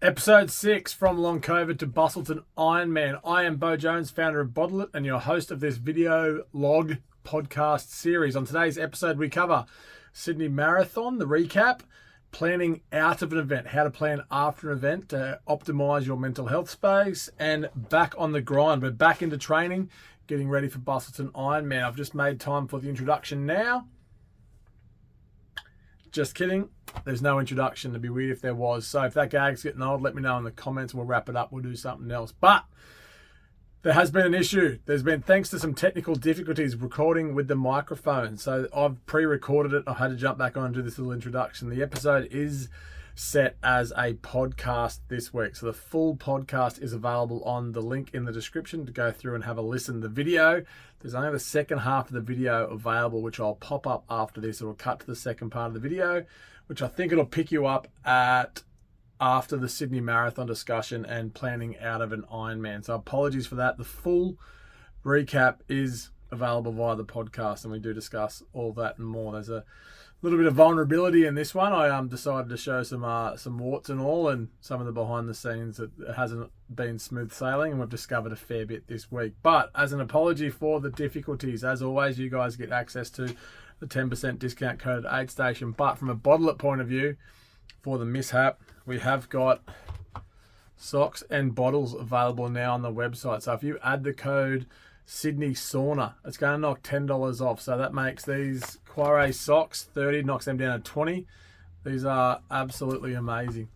Episode 6 from Long COVID to Bustleton Ironman. I am Beau Jones, founder of Bottle.It and your host of this video log podcast series. On today's episode, we cover Sydney Marathon, the recap, planning out of an event, how to plan after an event to optimize your mental health space, and back on the grind. We're back into training, getting ready for Bustleton Ironman. I've just made time for the introduction now. Just kidding. There's no introduction. It'd be weird if there was. So if that gag's getting old, let me know in the comments. We'll wrap it up. We'll do something else. But there has been an issue. There's been, thanks to some technical difficulties, recording with the microphone. So I've pre-recorded it. I had to jump back on and do this little introduction. The episode is set as a podcast this week. So the full podcast is available on the link in the description to go through and have a listen. The video, there's only the second half of the video available, which I'll pop up after this. It'll cut to the second part of the video, which I think it'll pick you up at after the Sydney Marathon discussion and planning out of an Ironman. So apologies for that. The full recap is available via the podcast, and we do discuss all that and more. There's a little bit of vulnerability in this one. I decided to show some warts and all, and some of the behind the scenes that it hasn't been smooth sailing, and we've discovered a fair bit this week. But as an apology for the difficulties, as always, you guys get access to the 10% discount code at Aid Station. But from a Bottle.It point of view, for the mishap, we have got socks and bottles available now on the website. So if you add the code SydneySauna, it's going to knock $10 off. So that makes these Quarry socks 30, knocks them down to 20. These are absolutely amazing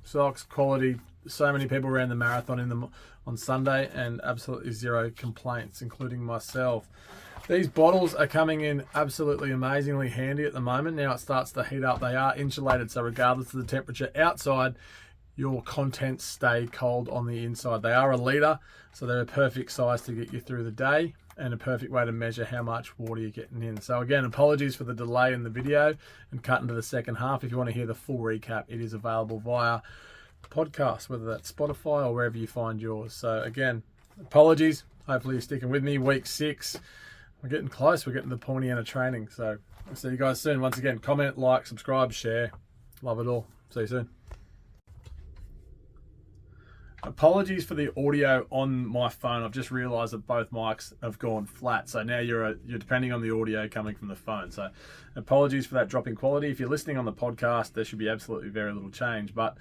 socks, quality. So many people ran the marathon in them on Sunday and absolutely zero complaints, including myself. These bottles are coming in absolutely amazingly handy at the moment. Now it starts to heat up. They are insulated, so regardless of the temperature outside, your contents stay cold on the inside. They are a litre, so they're a perfect size to get you through the day and a perfect way to measure how much water you're getting in. So again, apologies for the delay in the video and cut into the second half. If you want to hear the full recap, it is available via podcast, whether that's Spotify or wherever you find yours. So again, apologies. Hopefully you're sticking with me. Week 6. We're getting close. We're getting to the pointy end of training. So I'll see you guys soon. Once again, comment, like, subscribe, share. Love it all. See you soon. Apologies for the audio on my phone. I've just realized that both mics have gone flat. So now you're depending on the audio coming from the phone. So apologies for that drop in quality. If you're listening on the podcast, there should be absolutely very little change. But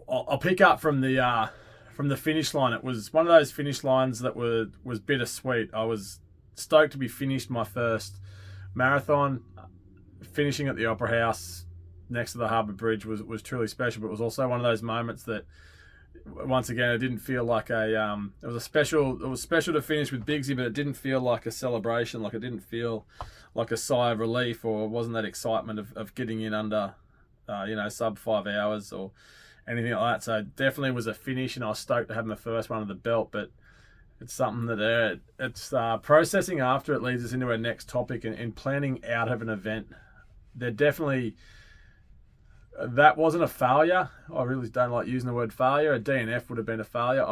I'll pick up from the finish line. It was one of those finish lines that was bittersweet. I was stoked to be finished my first marathon. Finishing at the Opera House next to the Harbour Bridge was truly special, but it was also one of those moments that, once again, it didn't feel like it was special to finish with Bigsy, but it didn't feel like a celebration. Like it didn't feel like a sigh of relief, or it wasn't that excitement of getting in under sub 5 hours or anything like that. So it definitely was a finish, and I was stoked to have my first one of the belt. But it's something that it's processing after it leads us into our next topic, and planning out of an event. That wasn't a failure. I really don't like using the word failure. A DNF would have been a failure.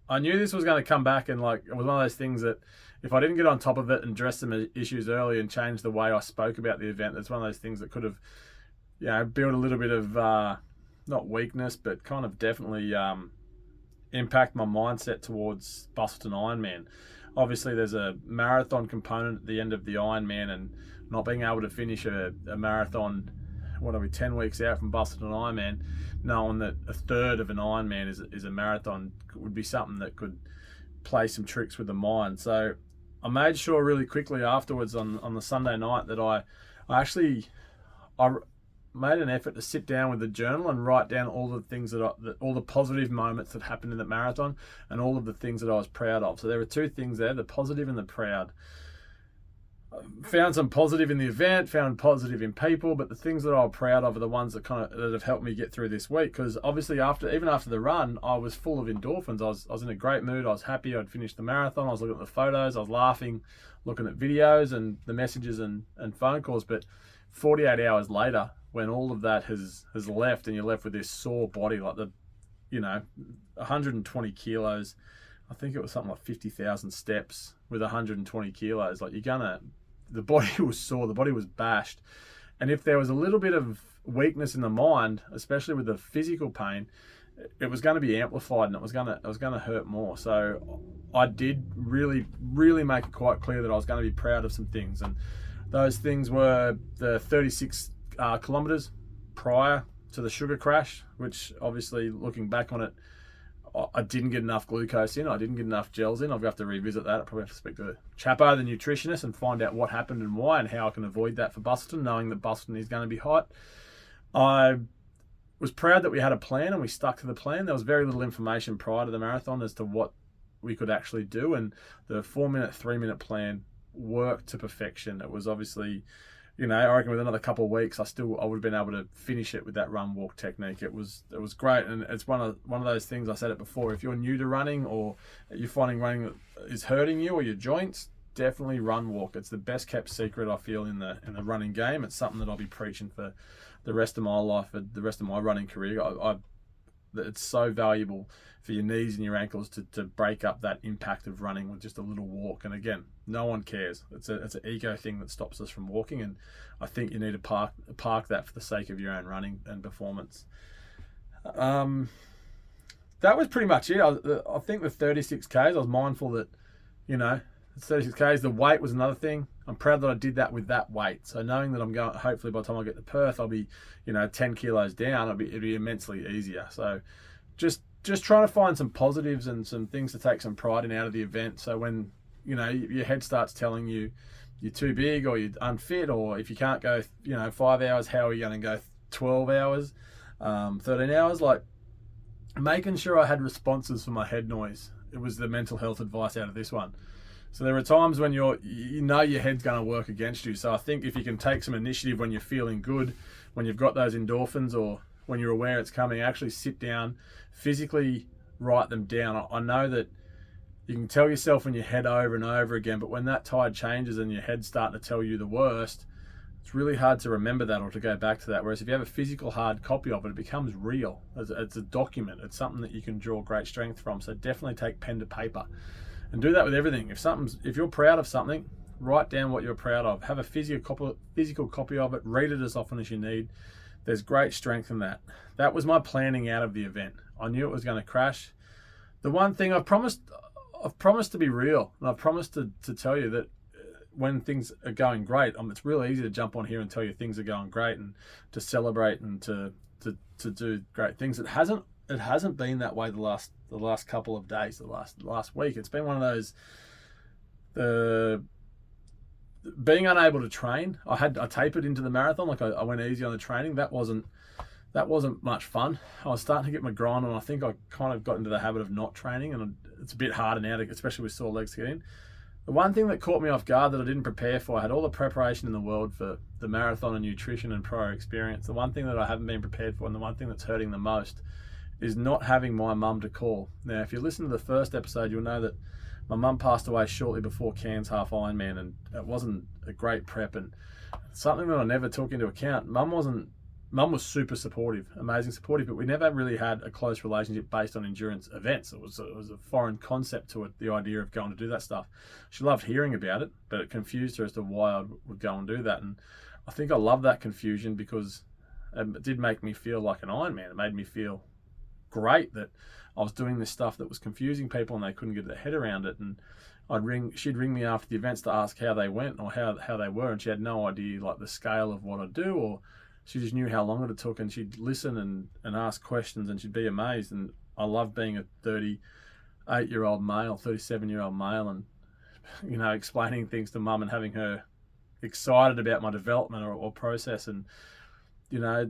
I knew this was going to come back, and it was one of those things that if I didn't get on top of it and address some issues early and change the way I spoke about the event, that's one of those things that could have, built a little bit of not weakness, but kind of definitely impact my mindset towards Bustleton Ironman. Obviously, there's a marathon component at the end of the Ironman, and not being able to finish a marathon, 10 weeks out from Bustleton Ironman, knowing that a third of an Ironman is a marathon would be something that could play some tricks with the mind. So I made sure really quickly afterwards on the Sunday night that I made an effort to sit down with a journal and write down all the things all the positive moments that happened in the marathon and all of the things that I was proud of. So there were two things there, the positive and the proud. Found some positive in the event, found positive in people, but the things that I'm proud of are the ones that have helped me get through this week. Because obviously, even after the run, I was full of endorphins. I was in a great mood. I was happy I'd finished the marathon. I was looking at the photos. I was laughing, looking at videos and the messages and phone calls. But 48 hours later, when all of that has left, and you're left with this sore body, like 120 kilos. I think it was something like 50,000 steps with 120 kilos. The body was sore, the body was bashed. And if there was a little bit of weakness in the mind, especially with the physical pain, it was going to be amplified and it was going to hurt more. So I did really make it quite clear that I was going to be proud of some things, and those things were the 36 kilometers prior to the sugar crash, which obviously looking back on it, I didn't get enough glucose in, I didn't get enough gels in. I'll have to revisit that. I probably have to speak to Chapo, the nutritionist, and find out what happened and why and how I can avoid that for Busselton, knowing that Busselton is going to be hot. I was proud that we had a plan and we stuck to the plan. There was very little information prior to the marathon as to what we could actually do, and the 4-minute, 3-minute plan worked to perfection. It was obviously, I reckon with another couple of weeks, I would have been able to finish it with that run walk technique. It was great, and it's one of those things. I said it before. If you're new to running or you're finding running is hurting you or your joints, definitely run walk. It's the best kept secret, I feel, in the running game. It's something that I'll be preaching for the rest of my life, for the rest of my running career. It's so valuable for your knees and your ankles to break up that impact of running with just a little walk. And again, no one cares. It's an ego thing that stops us from walking, and I think you need to park that for the sake of your own running and performance. That was pretty much it. I think the 36 Ks, I was mindful that, it's 36 Ks. The weight was another thing. I'm proud that I did that with that weight. So knowing that I'm going, hopefully by the time I get to Perth, I'll be, 10 kilos down. It'll be immensely easier. So just trying to find some positives and some things to take some pride in out of the event. So when, your head starts telling you you're too big or you're unfit, or if you can't go, 5 hours, how are you going to go 12 hours, 13 hours? Like, making sure I had responses for my head noise. It was the mental health advice out of this one. So there are times when your head's going to work against you. So I think if you can take some initiative when you're feeling good, when you've got those endorphins, or when you're aware it's coming, actually sit down, physically write them down. I know that you can tell yourself in your head over and over again, but when that tide changes and your head's starting to tell you the worst, it's really hard to remember that or to go back to that. Whereas if you have a physical hard copy of it, it becomes real. It's a document. It's something that you can draw great strength from. So definitely take pen to paper. And do that with everything. If you're proud of something, write down what you're proud of. Have a physical copy of it. Read it as often as you need. There's great strength in that. That was my planning out of the event. I knew it was going to crash. The one thing I've promised to be real, and I've promised to tell you that when things are going great, it's real easy to jump on here and tell you things are going great and to celebrate and to do great things. It hasn't been that way the last couple of days, the last week. It's been one of those, being unable to train. I tapered into the marathon. Like I went easy on the training. That wasn't much fun. I was starting to get my grind on. I think I kind of got into the habit of not training, and it's a bit harder now, especially with sore legs to get in. The one thing that caught me off guard that I didn't prepare for, I had all the preparation in the world for the marathon and nutrition and prior experience. The one thing that I haven't been prepared for, and the one thing that's hurting the most, is not having my mum to call. Now, if you listen to the first episode, you'll know that my mum passed away shortly before Cairns half Ironman, and it wasn't a great prep, and something that I never took into account. Mum was super supportive, amazing supportive, but we never really had a close relationship based on endurance events. It was a foreign concept to it, the idea of going to do that stuff. She loved hearing about it, but it confused her as to why I would go and do that. And I think I love that confusion because it did make me feel like an Ironman. It made me feel great that I was doing this stuff that was confusing people and they couldn't get their head around it. And she'd ring me after the events to ask how they went or how they were, and she had no idea like the scale of what I do, or she just knew how long it took, and she'd listen and ask questions, and she'd be amazed. And I love being a 38-year-old male, 37-year-old male, and explaining things to mum and having her excited about my development or process. And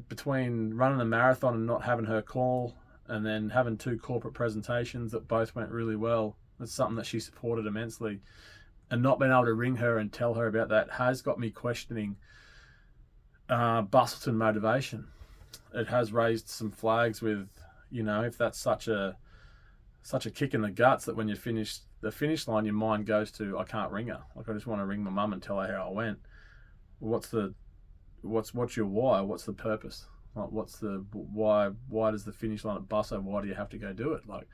between running a marathon and not having her call, and then having 2 corporate presentations that both went really well, it's something that she supported immensely. And not being able to ring her and tell her about that has got me questioning Busselton motivation. It has raised some flags with, if that's such a kick in the guts that when you finish the finish line, your mind goes to, I can't ring her. Like, I just want to ring my mum and tell her how I went. What's your why? What's the purpose? Like, what's the why? Why does the finish line at Busso? Why do you have to go do it? Like,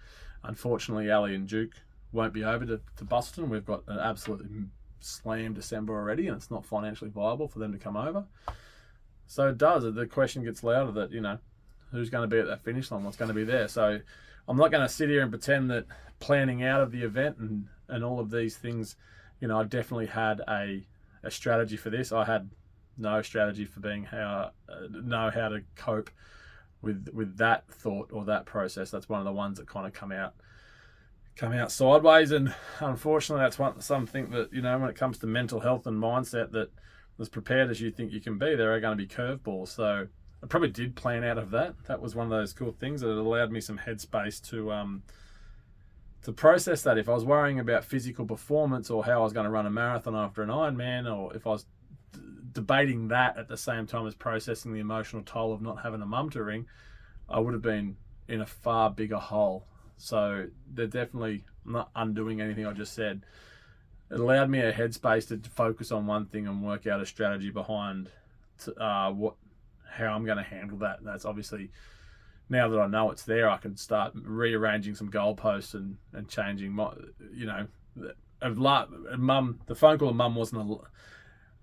unfortunately, Ali and Duke won't be over to Busselton. We've got an absolutely slam December already, and it's not financially viable for them to come over. So it does. The question gets louder that, you know, who's going to be at that finish line, what's going to be there. So I'm not going to sit here and pretend that planning out of the event and all of these things, you know, I definitely had a strategy for this. I had no strategy for know how to cope with that thought or that process. That's one of the ones that kind of come out sideways, and unfortunately that's something that, you know, when it comes to mental health and mindset, that as prepared as you think you can be, there are going to be curveballs. So I probably did plan out of that. That was one of those cool things that it allowed me some headspace to process that. If I was worrying about physical performance or how I was going to run a marathon after an Ironman, or if I was debating that at the same time as processing the emotional toll of not having a mum to ring, I would have been in a far bigger hole. So they're definitely not undoing anything I just said. It allowed me a headspace to focus on one thing and work out a strategy behind how I'm going to handle that. And that's obviously, now that I know it's there, I can start rearranging some goalposts and changing my, you know, the phone call of mum wasn't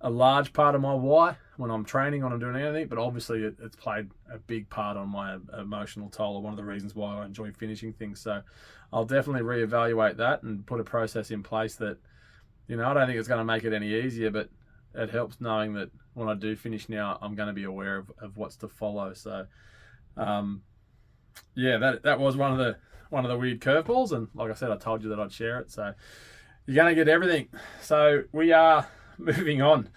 a large part of my why when I'm training, when I'm doing anything, but obviously it's played a big part on my emotional toll, or one of the reasons why I enjoy finishing things. So I'll definitely reevaluate that and put a process in place that, you know, I don't think it's going to make it any easier, but it helps knowing that when I do finish now, I'm going to be aware of what's to follow. So yeah, that was one of the weird curveballs, and like I said, I told you that I'd share it. So you're going to get everything. So we are moving on.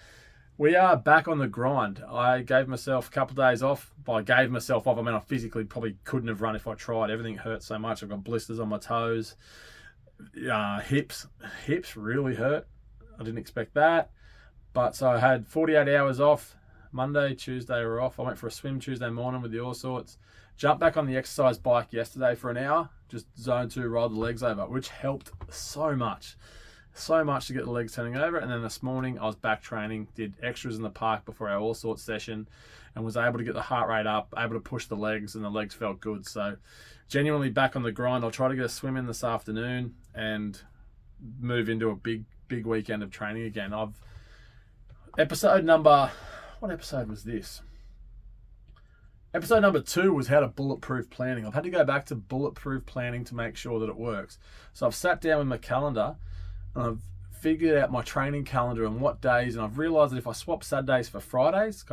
We are back on the grind. I gave myself a couple of days off. By gave myself off, I mean I physically probably couldn't have run if I tried. Everything hurt so much. I've got blisters on my toes. Hips really hurt. I didn't expect that. But so I had 48 hours off. Monday, Tuesday were off. I went for a swim Tuesday morning with the All Sorts. Jumped back on the exercise bike yesterday for an hour. Just zone 2, ride the legs over, which helped so much to get the legs turning over. And then this morning I was back training, did extras in the park before our All Sorts session, and was able to get the heart rate up, able to push the legs, and the legs felt good. So genuinely back on the grind. I'll try to get a swim in this afternoon and move into a big weekend of training again. What episode was this? Episode number 2 was how to bulletproof planning. I've had to go back to bulletproof planning to make sure that it works. So I've sat down with my calendar and I've figured out my training calendar and what days, and I've realised that if I swap Saturdays for Fridays,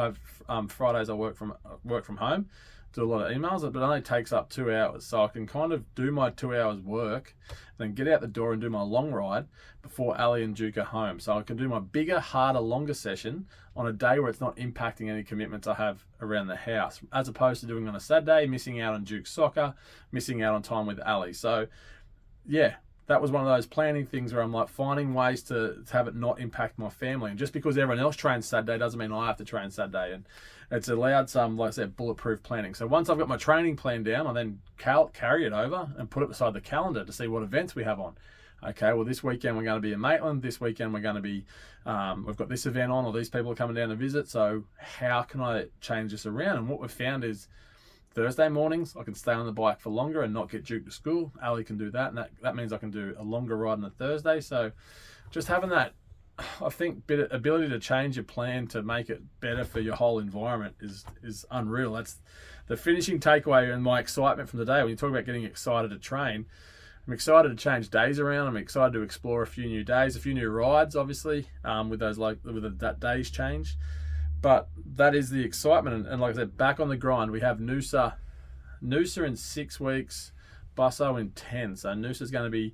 Fridays I work from home, do a lot of emails, but it only takes up 2 hours. So I can kind of do my 2 hours work, then get out the door and do my long ride before Ali and Duke are home. So I can do my bigger, harder, longer session on a day where it's not impacting any commitments I have around the house, as opposed to doing on a Saturday, missing out on Duke's soccer, missing out on time with Ali. So yeah, that was one of those planning things where I'm like finding ways to have it not impact my family. And just because everyone else trains Saturday doesn't mean I have to train Saturday. And it's allowed some, like I said, bulletproof planning. So once I've got my training plan down, I then carry it over and put it beside the calendar to see what events we have on. Okay, well, this weekend we're going to be in Maitland. This weekend we're going to be, we've got this event on, or these people are coming down to visit. So how can I change this around? And what we've found is Thursday mornings, I can stay on the bike for longer and not get Duke to school. Ali can do that, and that means I can do a longer ride on a Thursday. So just having that, I think, ability to change your plan to make it better for your whole environment is unreal. That's the finishing takeaway and my excitement from today. When you talk about getting excited to train, I'm excited to change days around. I'm excited to explore a few new days, a few new rides, obviously, with that day's change. But that is the excitement. And like I said, back on the grind. We have Noosa in 6 weeks, Busso in 10. So Noosa's going to be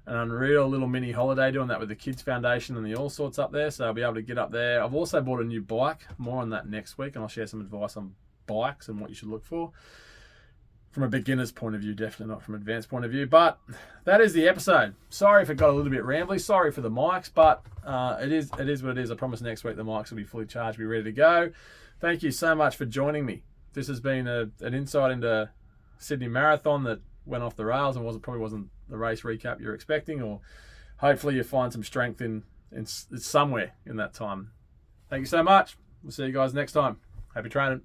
an unreal little mini holiday, doing that with the Kids Foundation and the All Sorts up there. So I'll be able to get up there. I've also bought a new bike. More on that next week, and I'll share some advice on bikes and what you should look for. From a beginner's point of view, definitely not from an advanced point of view. But that is the episode. Sorry if it got a little bit rambly. Sorry for the mics, but it is what it is. I promise next week the mics will be fully charged, be ready to go. Thank you so much for joining me. This has been an insight into Sydney Marathon that went off the rails and probably wasn't the race recap you're expecting, or hopefully you find some strength in somewhere in that time. Thank you so much. We'll see you guys next time. Happy training.